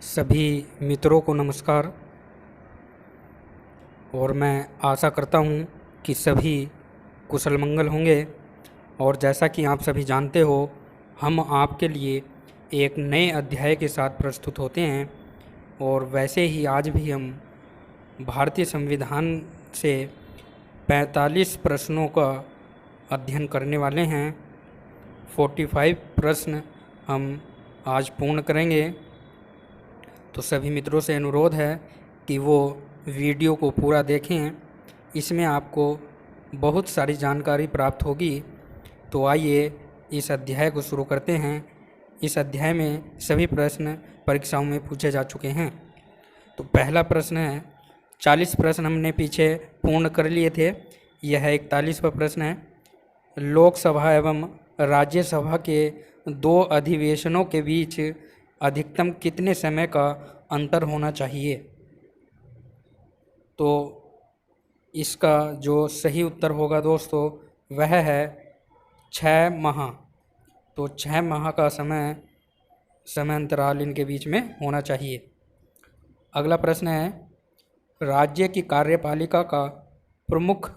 सभी मित्रों को नमस्कार। और मैं आशा करता हूँ कि सभी कुशल मंगल होंगे। और जैसा कि आप सभी जानते हो, हम आपके लिए एक नए अध्याय के साथ प्रस्तुत होते हैं। और वैसे ही आज भी हम भारतीय संविधान से 45 प्रश्नों का अध्ययन करने वाले हैं। 45 प्रश्न हम आज पूर्ण करेंगे। तो सभी मित्रों से अनुरोध है कि वो वीडियो को पूरा देखें। इसमें आपको बहुत सारी जानकारी प्राप्त होगी। तो आइए इस अध्याय को शुरू करते हैं। इस अध्याय में सभी प्रश्न परीक्षाओं में पूछे जा चुके हैं। तो पहला प्रश्न है, 40 प्रश्न हमने पीछे पूर्ण कर लिए थे। यह 41वां प्रश्न है। लोकसभा एवं राज्यसभा के 2 अधिवेशनों के बीच अधिकतम कितने समय का अंतर होना चाहिए? तो इसका जो सही उत्तर होगा दोस्तों, वह है 6 माह। तो 6 माह का समय अंतराल इनके बीच में होना चाहिए। अगला प्रश्न है, राज्य की कार्यपालिका का प्रमुख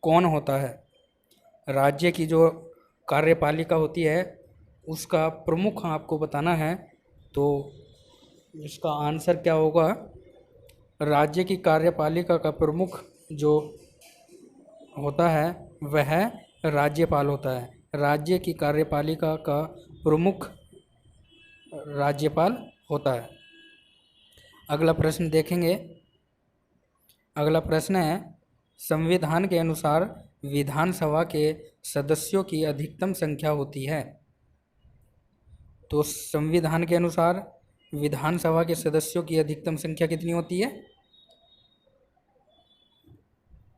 कौन होता है? राज्य की जो कार्यपालिका होती है उसका प्रमुख आपको बताना है। तो इसका आंसर क्या होगा? राज्य की कार्यपालिका का प्रमुख जो होता है वह राज्यपाल होता है। राज्य की कार्यपालिका का प्रमुख राज्यपाल होता है। अगला प्रश्न देखेंगे। अगला प्रश्न है, संविधान के अनुसार विधानसभा के सदस्यों की अधिकतम संख्या होती है। तो संविधान के अनुसार विधानसभा के सदस्यों की अधिकतम संख्या कितनी होती है?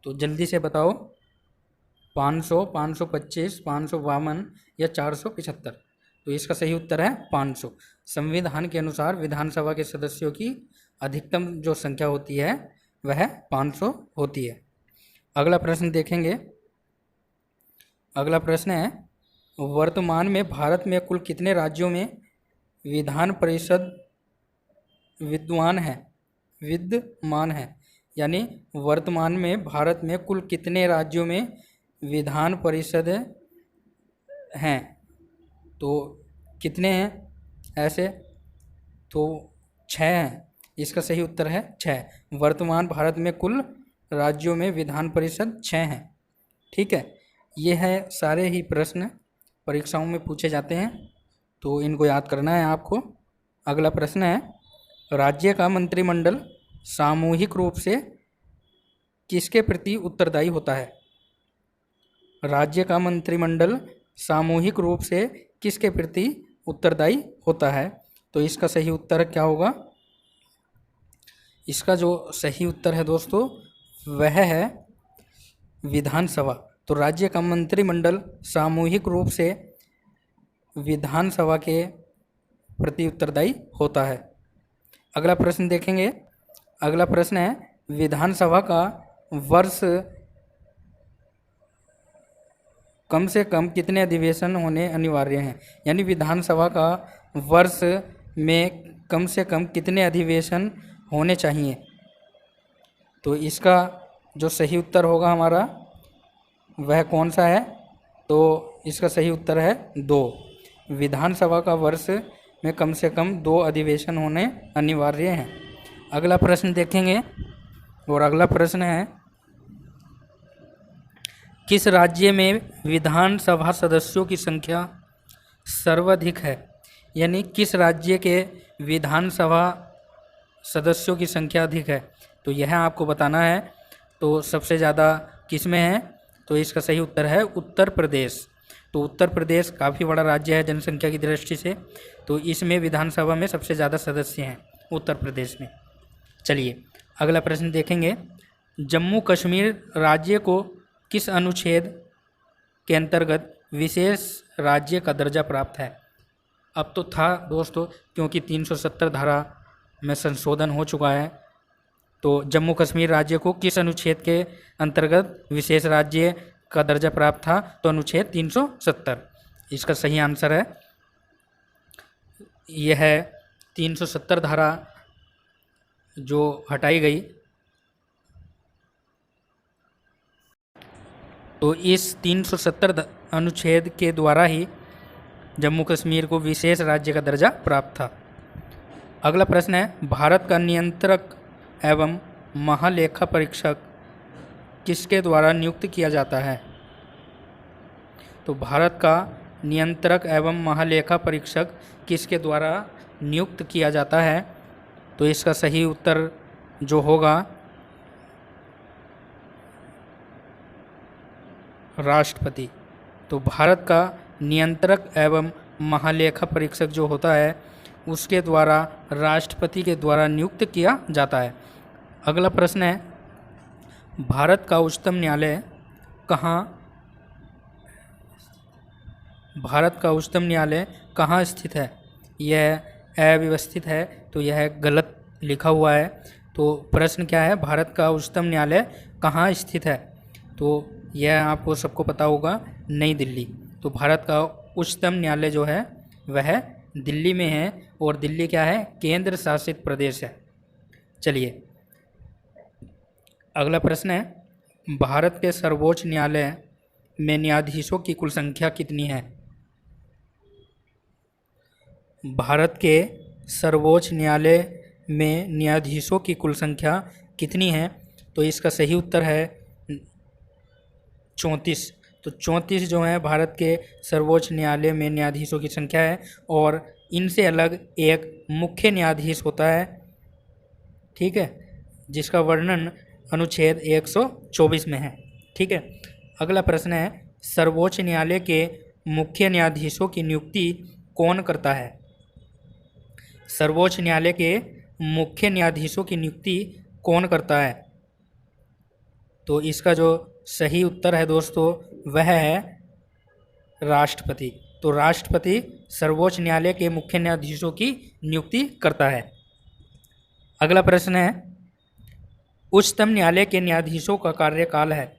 तो जल्दी से बताओ। 500, 525, 552 या 475? तो इसका सही उत्तर है 500। संविधान के अनुसार विधानसभा के सदस्यों की अधिकतम जो संख्या होती है वह 500 होती है। अगला प्रश्न देखेंगे। अगला प्रश्न है, वर्तमान में भारत में कुल कितने राज्यों में विधान परिषद विद्यमान है? यानी वर्तमान में भारत में कुल कितने राज्यों में विधान परिषद हैं? तो कितने हैं ऐसे? तो 6 हैं। इसका सही उत्तर है 6। वर्तमान भारत में कुल राज्यों में विधान परिषद 6 हैं। ठीक है, ये है सारे ही प्रश्न परीक्षाओं में पूछे जाते हैं, तो इनको याद करना है आपको। अगला प्रश्न है, राज्य का मंत्रिमंडल सामूहिक रूप से किसके प्रति उत्तरदायी होता है? राज्य का मंत्रिमंडल सामूहिक रूप से किसके प्रति उत्तरदायी होता है? तो इसका सही उत्तर क्या होगा? इसका जो सही उत्तर है दोस्तों वह है विधानसभा। तो राज्य का मंत्रिमंडल सामूहिक रूप से विधानसभा के प्रति उत्तरदायी होता है। अगला प्रश्न देखेंगे। अगला प्रश्न है, विधानसभा का वर्ष कम से कम कितने अधिवेशन होने अनिवार्य हैं? यानी विधानसभा का वर्ष में कम से कम कितने अधिवेशन होने चाहिए? तो इसका जो सही उत्तर होगा हमारा वह कौन सा है? तो इसका सही उत्तर है 2। विधानसभा का वर्ष में कम से कम 2 अधिवेशन होने अनिवार्य हैं। अगला प्रश्न देखेंगे। और अगला प्रश्न है, किस राज्य में विधानसभा सदस्यों की संख्या सर्वाधिक है? यानी किस राज्य के विधानसभा सदस्यों की संख्या अधिक है? तो यह आपको बताना है। तो सबसे ज़्यादा किस में है? तो इसका सही उत्तर है उत्तर प्रदेश। तो उत्तर प्रदेश काफ़ी बड़ा राज्य है जनसंख्या की दृष्टि से, तो इसमें विधानसभा में सबसे ज़्यादा सदस्य हैं उत्तर प्रदेश में। चलिए अगला प्रश्न देखेंगे। जम्मू कश्मीर राज्य को किस अनुच्छेद के अंतर्गत विशेष राज्य का दर्जा प्राप्त है? अब तो था दोस्तों, क्योंकि 370 धारा में संशोधन हो चुका है। तो जम्मू कश्मीर राज्य को किस अनुच्छेद के अंतर्गत विशेष राज्य का दर्जा प्राप्त था? तो अनुच्छेद 370। इसका सही आंसर है यह है 370 धारा जो हटाई गई, तो इस 370 अनुच्छेद के द्वारा ही जम्मू कश्मीर को विशेष राज्य का दर्जा प्राप्त था। अगला प्रश्न है, भारत का नियंत्रक एवं महालेखा परीक्षक किसके द्वारा नियुक्त किया जाता है? तो भारत का नियंत्रक एवं महालेखा परीक्षक किसके द्वारा नियुक्त किया जाता है? तो इसका सही उत्तर जो होगा राष्ट्रपति। तो भारत का नियंत्रक एवं महालेखा परीक्षक जो होता है उसके द्वारा राष्ट्रपति के द्वारा नियुक्त किया जाता है। अगला प्रश्न है, भारत का उच्चतम न्यायालय कहाँ स्थित है? यह अव्यवस्थित है, तो यह गलत लिखा हुआ है। तो प्रश्न क्या है, भारत का उच्चतम न्यायालय कहाँ स्थित है? तो यह आपको सबको पता होगा, नई दिल्ली। तो भारत का उच्चतम न्यायालय जो है वह दिल्ली में है, और दिल्ली क्या है? केंद्र शासित प्रदेश है। चलिए अगला प्रश्न है, भारत के सर्वोच्च न्यायालय में न्यायाधीशों की कुल संख्या कितनी है? भारत के सर्वोच्च न्यायालय में न्यायाधीशों की कुल संख्या कितनी है? तो इसका सही उत्तर है 34। तो 34 जो है भारत के सर्वोच्च न्यायालय में न्यायाधीशों की संख्या है, और इनसे अलग एक मुख्य न्यायाधीश होता है, ठीक है, जिसका वर्णन अनुच्छेद 124 में है। ठीक है, अगला प्रश्न है, सर्वोच्च न्यायालय के मुख्य न्यायाधीशों की नियुक्ति कौन करता है? सर्वोच्च न्यायालय के मुख्य न्यायाधीशों की नियुक्ति कौन करता है? तो इसका जो सही उत्तर है दोस्तों वह है राष्ट्रपति। तो राष्ट्रपति सर्वोच्च न्यायालय के मुख्य न्यायाधीशों की नियुक्ति करता है। अगला प्रश्न है, उच्चतम न्यायालय के न्यायाधीशों का कार्यकाल है।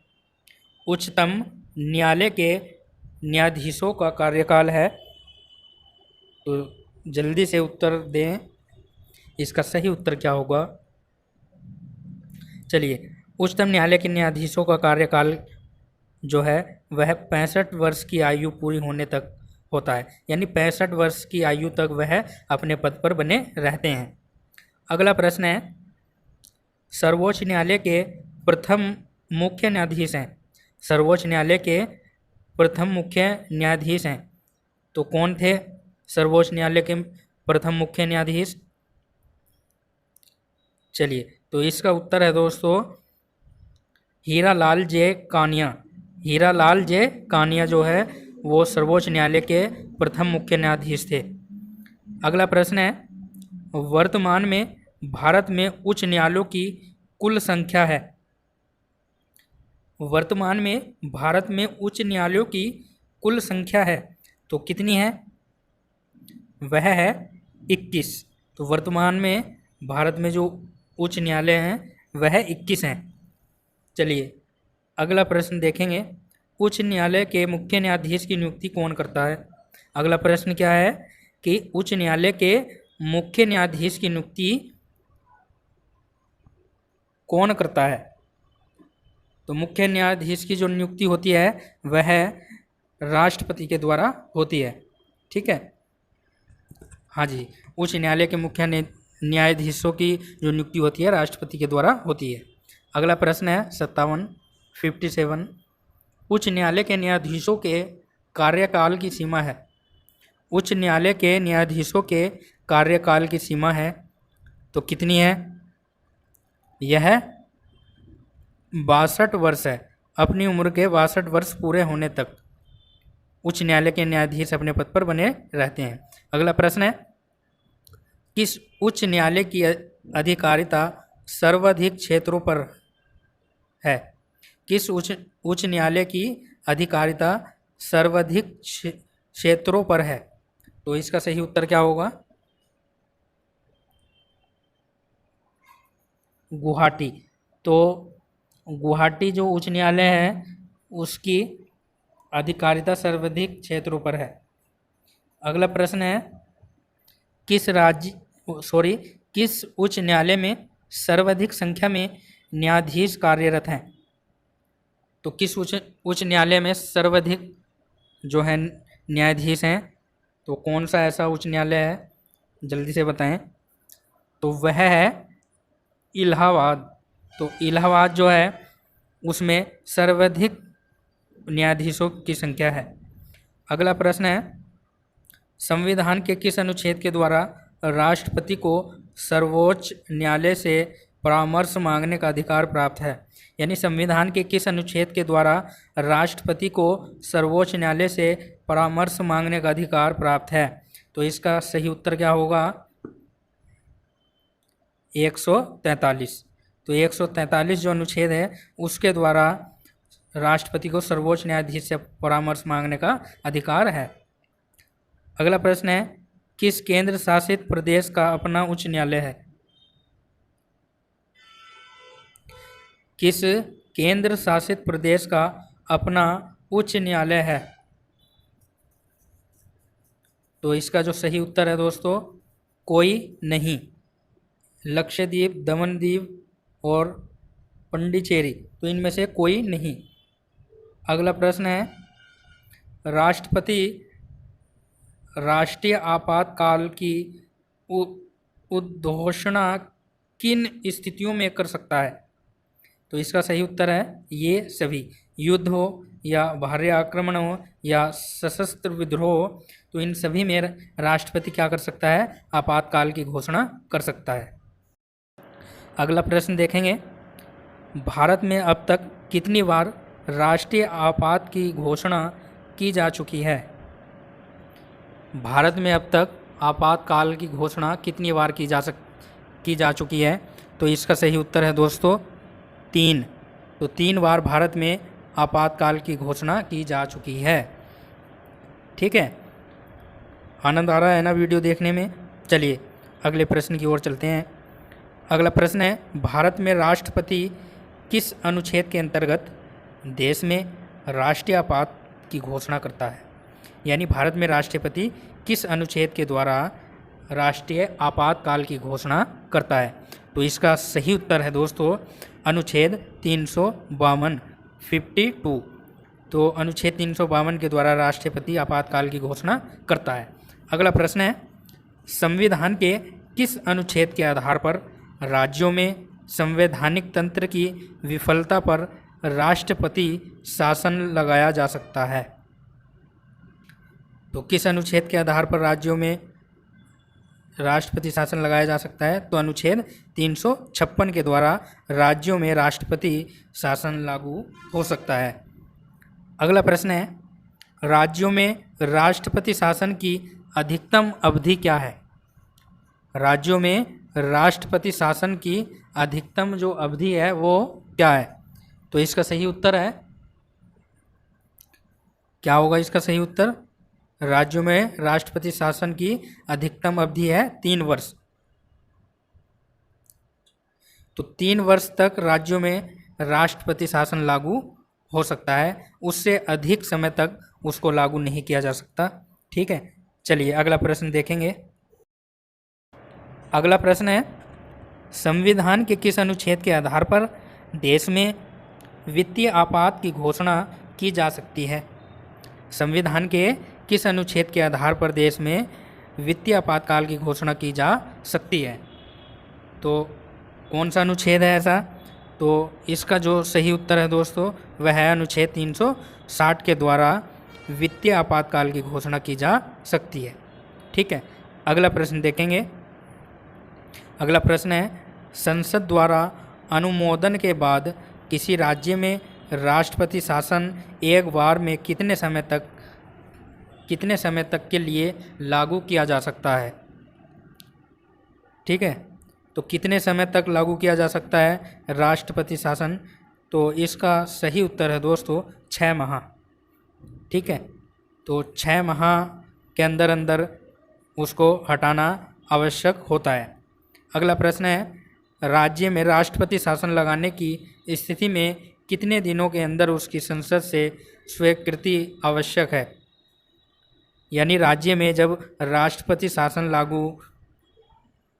उच्चतम न्यायालय के न्यायाधीशों का कार्यकाल है, तो जल्दी से उत्तर दें, इसका सही उत्तर क्या होगा? चलिए, उच्चतम न्यायालय के न्यायाधीशों का कार्यकाल जो है वह 65 वर्ष की आयु पूरी होने तक होता है, यानी 65 वर्ष की आयु तक वह अपने पद पर बने रहते हैं। अगला प्रश्न है, सर्वोच्च न्यायालय के प्रथम मुख्य न्यायाधीश हैं। सर्वोच्च न्यायालय के प्रथम मुख्य न्यायाधीश हैं, तो कौन थे सर्वोच्च न्यायालय के प्रथम मुख्य न्यायाधीश? चलिए, तो इसका उत्तर है दोस्तों हीरालाल जे कानिया। हीरालाल जे कानिया जो है वो सर्वोच्च न्यायालय के प्रथम मुख्य न्यायाधीश थे। अगला प्रश्न है, वर्तमान में भारत में उच्च न्यायालयों की कुल संख्या है। वर्तमान में भारत में उच्च न्यायालयों की कुल संख्या है, तो कितनी है? वह है 21। तो वर्तमान में भारत में जो उच्च न्यायालय हैं वह 21 हैं। चलिए अगला प्रश्न देखेंगे, उच्च न्यायालय के मुख्य न्यायाधीश की नियुक्ति कौन करता है? अगला प्रश्न क्या है कि उच्च न्यायालय के मुख्य न्यायाधीश की नियुक्ति कौन करता है? तो मुख्य न्यायाधीश की जो नियुक्ति होती है वह राष्ट्रपति के द्वारा होती है। ठीक है, हाँ जी, उच्च न्यायालय के मुख्य न्यायाधीशों की जो नियुक्ति होती है राष्ट्रपति के द्वारा होती है। अगला प्रश्न है 57 उच्च न्यायालय के न्यायाधीशों के कार्यकाल की सीमा है। उच्च न्यायालय के न्यायाधीशों के कार्यकाल की सीमा है, तो कितनी है? यह 62 वर्ष है। अपनी उम्र के 62 वर्ष पूरे होने तक उच्च न्यायालय के न्यायाधीश अपने पद पर बने रहते हैं। अगला प्रश्न है, किस उच्च न्यायालय की अधिकारिता सर्वाधिक क्षेत्रों पर है? किस उच्च न्यायालय की अधिकारिता सर्वाधिक क्षेत्रों पर है? तो इसका सही उत्तर क्या होगा? गुवाहाटी। तो गुवाहाटी जो उच्च न्यायालय है उसकी अधिकारिता सर्वाधिक क्षेत्रों पर है। अगला प्रश्न है, किस राज्य सॉरी, किस उच्च न्यायालय में सर्वाधिक संख्या में न्यायाधीश कार्यरत हैं? तो किस उच्च न्यायालय में सर्वाधिक जो है न्यायाधीश हैं, तो कौन सा ऐसा उच्च न्यायालय है, जल्दी से बताएं। तो वह है इलाहाबाद। तो इलाहाबाद जो है उसमें सर्वाधिक न्यायाधीशों की संख्या है। अगला प्रश्न है, संविधान के किस अनुच्छेद के द्वारा राष्ट्रपति को सर्वोच्च न्यायालय से परामर्श मांगने का अधिकार प्राप्त है? यानी संविधान के किस अनुच्छेद के द्वारा राष्ट्रपति को सर्वोच्च न्यायालय से परामर्श मांगने का अधिकार प्राप्त है? तो इसका सही उत्तर क्या होगा? 143। तो 143 जो अनुच्छेद है उसके द्वारा राष्ट्रपति को सर्वोच्च न्यायाधीश से परामर्श मांगने का अधिकार है। अगला प्रश्न है, किस केंद्र शासित प्रदेश का अपना उच्च न्यायालय है? किस केंद्र शासित प्रदेश का अपना उच्च न्यायालय है? तो इसका जो सही उत्तर है दोस्तों, कोई नहीं। लक्षद्वीप, दमनदीप और पुडुचेरी, तो इनमें से कोई नहीं। अगला प्रश्न है, राष्ट्रपति राष्ट्रीय आपातकाल की उद्घोषणा किन स्थितियों में कर सकता है? तो इसका सही उत्तर है ये सभी, युद्ध हो या बाह्य आक्रमण हो या सशस्त्र विद्रोह हो, तो इन सभी में राष्ट्रपति क्या कर सकता है? आपातकाल की घोषणा कर सकता है। अगला प्रश्न देखेंगे, भारत में अब तक कितनी बार राष्ट्रीय आपात की घोषणा की जा चुकी है? भारत में अब तक आपातकाल की घोषणा कितनी बार की जा चुकी है? तो इसका सही उत्तर है दोस्तों 3। तो 3 बार भारत में आपातकाल की घोषणा की जा चुकी है। ठीक है, आनंद आ रहा है ना वीडियो देखने में? चलिए अगले प्रश्न की ओर चलते हैं। अगला प्रश्न है, भारत में राष्ट्रपति किस अनुच्छेद के अंतर्गत देश में राष्ट्रीय आपात की घोषणा करता है? यानी भारत में राष्ट्रपति किस अनुच्छेद के द्वारा राष्ट्रीय आपातकाल की घोषणा करता है? तो इसका सही उत्तर है दोस्तों अनुच्छेद 352, 52। तो अनुच्छेद 352 के द्वारा राष्ट्रपति आपातकाल की घोषणा करता है। अगला प्रश्न है, संविधान के किस अनुच्छेद के आधार पर राज्यों में संवैधानिक तंत्र की विफलता पर राष्ट्रपति शासन लगाया जा सकता है? तो किस अनुच्छेद के आधार पर राज्यों में राष्ट्रपति शासन लगाया जा सकता है? तो अनुच्छेद 356 के द्वारा राज्यों में राष्ट्रपति शासन लागू हो सकता है। अगला प्रश्न है, राज्यों में राष्ट्रपति शासन की अधिकतम अवधि क्या है? राज्यों में राष्ट्रपति शासन की अधिकतम जो अवधि है वो क्या है? तो इसका सही उत्तर है, क्या होगा इसका सही उत्तर? राज्यों में राष्ट्रपति शासन की अधिकतम अवधि है 3 वर्ष। तो 3 वर्ष तक राज्यों में राष्ट्रपति शासन लागू हो सकता है, उससे अधिक समय तक उसको लागू नहीं किया जा सकता। ठीक है, चलिए अगला प्रश्न देखेंगे। अगला प्रश्न है, संविधान के किस अनुच्छेद के आधार पर देश में वित्तीय आपात की घोषणा की जा सकती है? संविधान के किस अनुच्छेद के आधार पर देश में वित्तीय आपातकाल की घोषणा की जा सकती है? तो कौन सा अनुच्छेद है ऐसा? तो इसका जो सही उत्तर है दोस्तों वह है अनुच्छेद 360 के द्वारा वित्तीय आपातकाल की घोषणा की जा सकती है। ठीक है, अगला प्रश्न देखेंगे। अगला प्रश्न है, संसद द्वारा अनुमोदन के बाद किसी राज्य में राष्ट्रपति शासन एक बार में कितने समय तक के लिए लागू किया जा सकता है? ठीक है, तो कितने समय तक लागू किया जा सकता है राष्ट्रपति शासन? तो इसका सही उत्तर है दोस्तों 6 माह। ठीक है, तो 6 माह के अंदर उसको हटाना आवश्यक होता है। अगला प्रश्न है, राज्य में राष्ट्रपति शासन लगाने की स्थिति में कितने दिनों के अंदर उसकी संसद से स्वीकृति आवश्यक है? यानी राज्य में जब राष्ट्रपति शासन लागू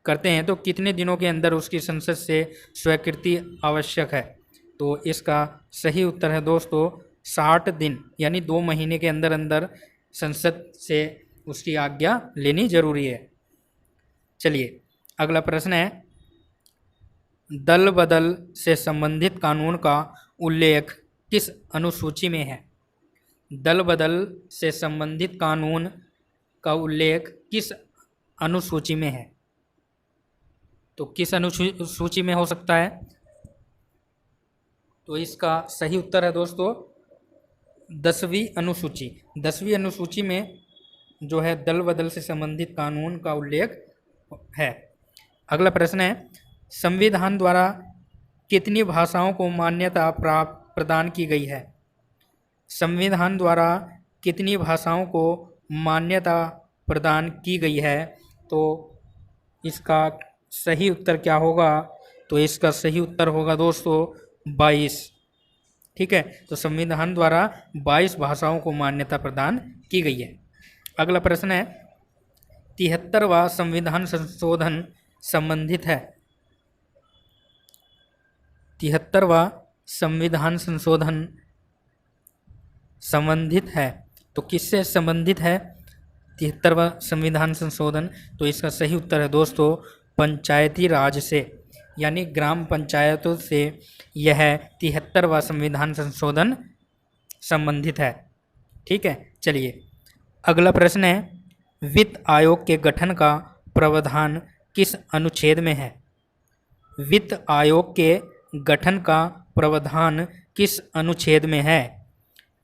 करते हैं तो कितने दिनों के अंदर उसकी संसद से स्वीकृति आवश्यक है? तो इसका सही उत्तर है दोस्तों 60 दिन, यानी 2 महीने के अंदर अंदर संसद से उसकी आज्ञा लेनी जरूरी है। चलिए अगला प्रश्न है, दल बदल से संबंधित कानून का उल्लेख किस अनुसूची में है? दल बदल से संबंधित कानून का उल्लेख किस अनुसूची में है? तो किस अनुसूची में हो सकता है? तो इसका सही उत्तर है दोस्तों 10वीं अनुसूची। 10वीं अनुसूची में जो है दल बदल से संबंधित कानून का उल्लेख है। अगला प्रश्न है, संविधान द्वारा कितनी भाषाओं को मान्यता प्रदान की गई है? संविधान द्वारा कितनी भाषाओं को मान्यता प्रदान की गई है? तो इसका सही उत्तर क्या होगा? तो इसका सही उत्तर होगा दोस्तों 22। ठीक है, तो संविधान द्वारा 22 भाषाओं को मान्यता प्रदान की गई है। अगला प्रश्न है, 73वां संविधान संशोधन संबंधित है? 73वां संविधान संशोधन संबंधित है, तो किससे संबंधित है 73वां संविधान संशोधन? तो इसका सही उत्तर है दोस्तों पंचायती राज से, यानी ग्राम पंचायतों से यह 73वां संविधान संशोधन संबंधित है। ठीक है, चलिए अगला प्रश्न है, वित्त आयोग के गठन का प्रावधान किस अनुच्छेद में है? वित्त आयोग के गठन का प्रावधान किस अनुच्छेद में है?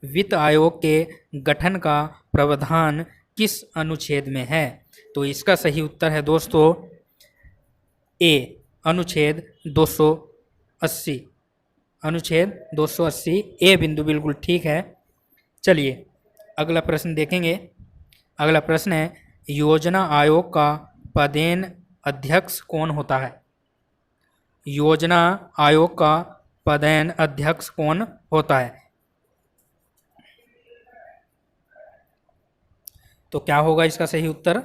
वित्त आयोग के गठन का प्रावधान किस अनुच्छेद में है? तो इसका सही उत्तर है दोस्तों ए, अनुच्छेद 280। अनुच्छेद 280 ए बिंदु बिल्कुल ठीक है। चलिए अगला प्रश्न देखेंगे। अगला प्रश्न है, योजना आयोग का पदेन अध्यक्ष कौन होता है? योजना आयोग का पदेन अध्यक्ष कौन होता है? तो क्या होगा इसका सही उत्तर?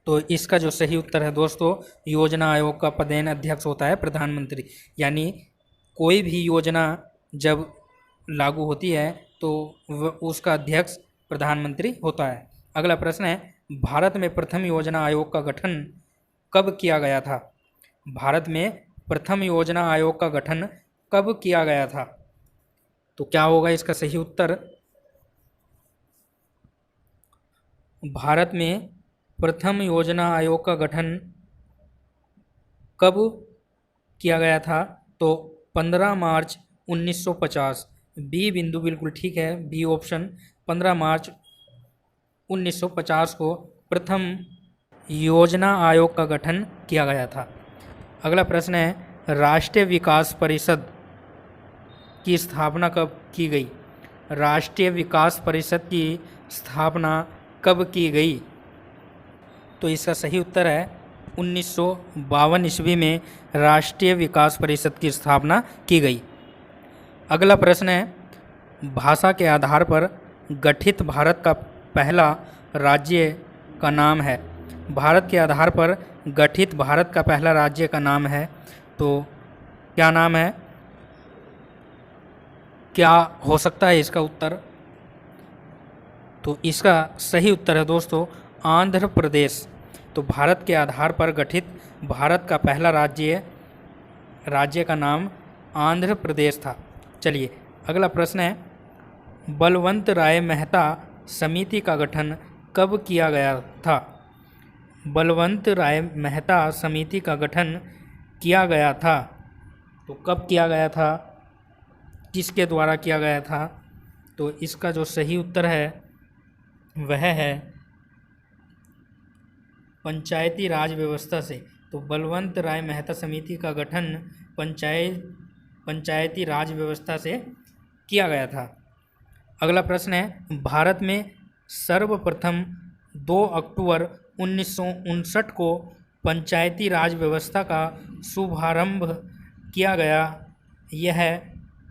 तो इसका जो सही उत्तर है दोस्तों, योजना आयोग का पदेन अध्यक्ष होता है प्रधानमंत्री। यानी कोई भी योजना जब लागू होती है तो उसका अध्यक्ष प्रधानमंत्री होता है। अगला प्रश्न है, भारत में प्रथम योजना आयोग का गठन कब किया गया था? भारत में प्रथम योजना आयोग का गठन कब किया गया था? तो क्या होगा इसका सही उत्तर? भारत में प्रथम योजना आयोग का गठन कब किया गया था? तो 15 मार्च 1950। बी बिंदु बिल्कुल ठीक है, बी ऑप्शन 15 मार्च 1950 को प्रथम योजना आयोग का गठन किया गया था। अगला प्रश्न है, राष्ट्रीय विकास परिषद की स्थापना कब की गई? राष्ट्रीय विकास परिषद की स्थापना कब की गई? तो इसका सही उत्तर है 1952 ईस्वी में राष्ट्रीय विकास परिषद की स्थापना की गई। अगला प्रश्न है, भाषा के आधार पर गठित भारत का पहला राज्य का नाम है? भारत के आधार पर गठित भारत का पहला राज्य का नाम है, तो क्या नाम है? क्या हो सकता है इसका उत्तर? तो इसका सही उत्तर है दोस्तों आंध्र प्रदेश। तो भारत के आधार पर गठित भारत का पहला राज्य का नाम आंध्र प्रदेश था। चलिए अगला प्रश्न है, बलवंत राय मेहता समिति का गठन कब किया गया था? बलवंत राय मेहता समिति का गठन किया गया था, तो कब किया गया था? किसके द्वारा किया गया था? तो इसका जो सही उत्तर है वह है पंचायती राज व्यवस्था से। तो बलवंत राय मेहता समिति का गठन पंचायती राज व्यवस्था से किया गया था। अगला प्रश्न है, भारत में सर्वप्रथम 2 अक्टूबर 1959 को पंचायती राज व्यवस्था का शुभारंभ किया गया, यह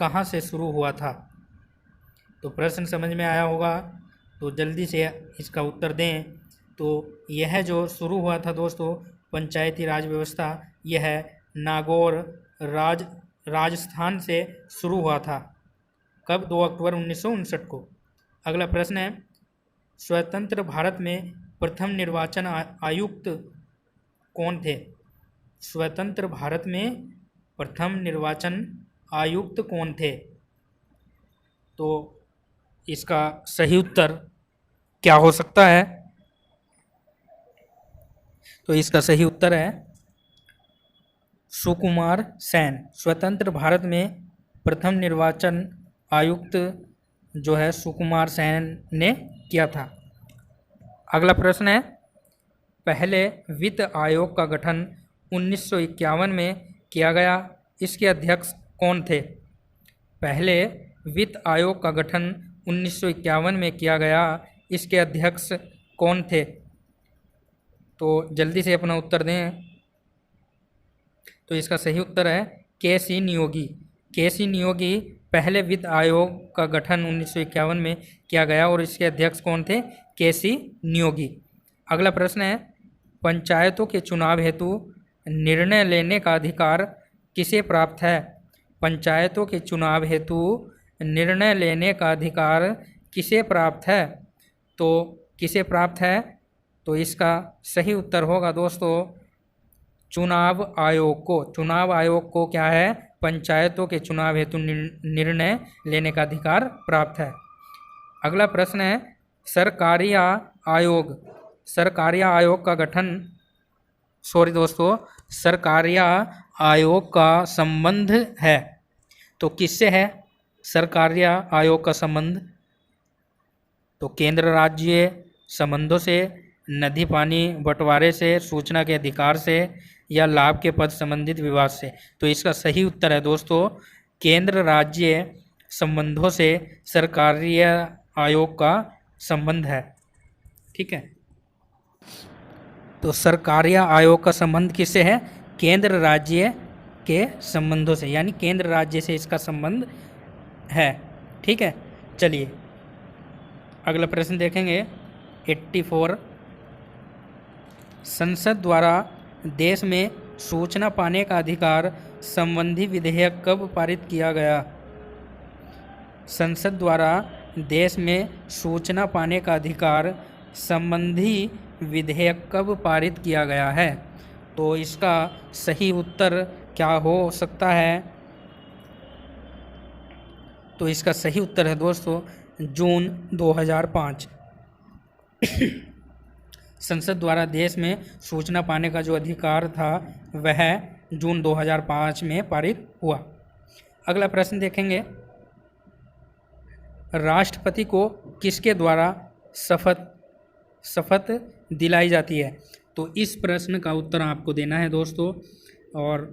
कहाँ से शुरू हुआ था? तो प्रश्न समझ में आया होगा, तो जल्दी से इसका उत्तर दें। तो यह जो शुरू हुआ था दोस्तों पंचायती राज व्यवस्था, यह नागौर राजस्थान से शुरू हुआ था। कब? 2 अक्टूबर 1959 को। अगला प्रश्न है, स्वतंत्र भारत में प्रथम निर्वाचन आयुक्त कौन थे? स्वतंत्र भारत में प्रथम निर्वाचन आयुक्त कौन थे? तो इसका सही उत्तर क्या हो सकता है? तो इसका सही उत्तर है सुकुमार सेन। स्वतंत्र भारत में प्रथम निर्वाचन आयुक्त जो है सुकुमार सेन ने किया था। अगला प्रश्न है, पहले वित्त आयोग का गठन 1951 में किया गया, इसके अध्यक्ष कौन थे? पहले वित्त आयोग का गठन 1951 में किया गया, इसके अध्यक्ष कौन थे? तो जल्दी से अपना उत्तर दें। तो इसका सही उत्तर है के.सी. नियोगी। के.सी. नियोगी पहले वित्त आयोग का गठन 1951 में किया गया और इसके अध्यक्ष कौन थे? के.सी. नियोगी। अगला प्रश्न है, पंचायतों के चुनाव हेतु निर्णय लेने का अधिकार किसे प्राप्त है? पंचायतों के चुनाव हेतु निर्णय लेने का अधिकार किसे प्राप्त है? तो किसे प्राप्त है? तो इसका सही उत्तर होगा दोस्तों चुनाव आयोग को। चुनाव आयोग को क्या है? पंचायतों के चुनाव हेतु निर्णय लेने का अधिकार प्राप्त है। अगला प्रश्न है, सरकारिया आयोग का गठन सरकारिया आयोग का संबंध है, तो किससे है सरकारिया आयोग का संबंध? तो केंद्र राज्य संबंधों से, नदी पानी बंटवारे से, सूचना के अधिकार से या लाभ के पद संबंधित विवाद से। तो इसका सही उत्तर है दोस्तों केंद्र राज्य संबंधों से सरकारिया आयोग का संबंध है। ठीक है, तो सरकारिया आयोग का संबंध किससे है? केंद्र राज्य के संबंधों से, यानी केंद्र राज्य से इसका संबंध है। ठीक है, चलिए अगला प्रश्न देखेंगे 84। संसद द्वारा देश में सूचना पाने का अधिकार संबंधी विधेयक कब पारित किया गया? संसद द्वारा देश में सूचना पाने का अधिकार संबंधी विधेयक कब पारित किया गया है? तो इसका सही उत्तर क्या हो सकता है? तो इसका सही उत्तर है दोस्तों जून 2005। संसद द्वारा देश में सूचना पाने का जो अधिकार था वह जून 2005 में पारित हुआ। अगला प्रश्न देखेंगे, राष्ट्रपति को किसके द्वारा शपथ दिलाई जाती है? तो इस प्रश्न का उत्तर आपको देना है दोस्तों, और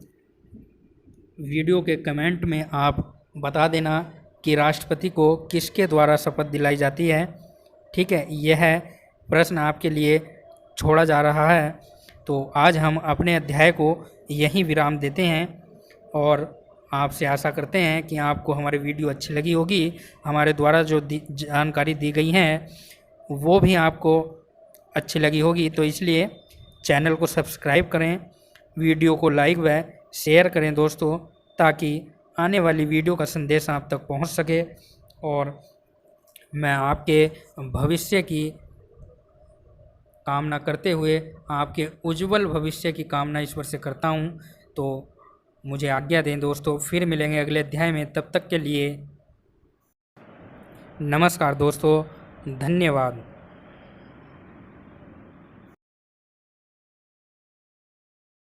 वीडियो के कमेंट में आप बता देना कि राष्ट्रपति को किसके द्वारा शपथ दिलाई जाती है। ठीक है, यह प्रश्न आपके लिए छोड़ा जा रहा है। तो आज हम अपने अध्याय को यहीं विराम देते हैं और आपसे आशा करते हैं कि आपको हमारी वीडियो अच्छी लगी होगी। हमारे द्वारा जो जानकारी दी गई हैं वो भी आपको अच्छी लगी होगी। तो इसलिए चैनल को सब्सक्राइब करें, वीडियो को लाइक व शेयर करें दोस्तों, ताकि आने वाली वीडियो का संदेश आप तक पहुंच सके। और मैं आपके भविष्य की कामना करते हुए आपके उज्जवल भविष्य की कामना ईश्वर से करता हूं। तो मुझे आज्ञा दें दोस्तों, फिर मिलेंगे अगले अध्याय में। तब तक के लिए नमस्कार दोस्तों, धन्यवाद।